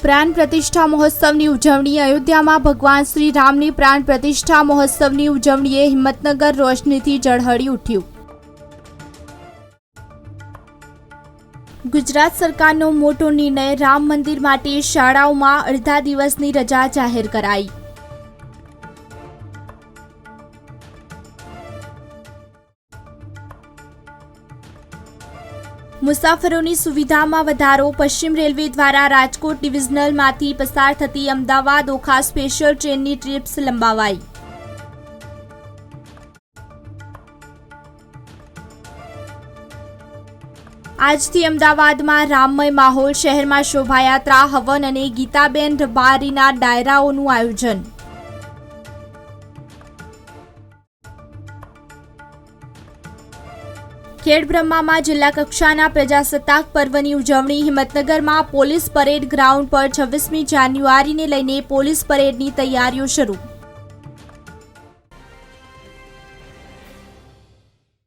પ્રાણ પ્રતિષ્ઠા મહોત્સવની ઉજવણી અયોધ્યામાં ભગવાન શ્રી રામની પ્રાણ પ્રતિષ્ઠા મહોત્સવની ઉજવણીએ હિંમતનગર રોશનીથી ઝળહળી ઉઠ્યું। ગુજરાત સરકારનો મોટો નિર્ણય, રામ મંદિર માટે શાળાઓમાં અડધા દિવસની રજા જાહેર કરાઈ। મુસાફરોની સુવિધામાં વધારો, પશ્ચિમ રેલવે દ્વારા રાજકોટ ડિવિઝનલમાંથી પસાર થતી અમદાવાદ ઓખા સ્પેશિયલ ટ્રેનની ટ્રીપ્સ લંબાવાઈ। આજથી અમદાવાદમાં રામમય માહોલ, શહેરમાં શોભાયાત્રા, હવન અને ગીતાબેન રબારીના ડાયરાઓનું આયોજન। ખેડબ્રહ્મામાં જિલ્લા કક્ષાના પ્રજાસત્તાક પર્વની ઉજવણી, હિંમતનગરમાં પોલીસ પરેડ ગ્રાઉન્ડ પર 26મી જાન્યુઆરીને લઈને પોલીસ પરેડની તૈયારીઓ શરૂ।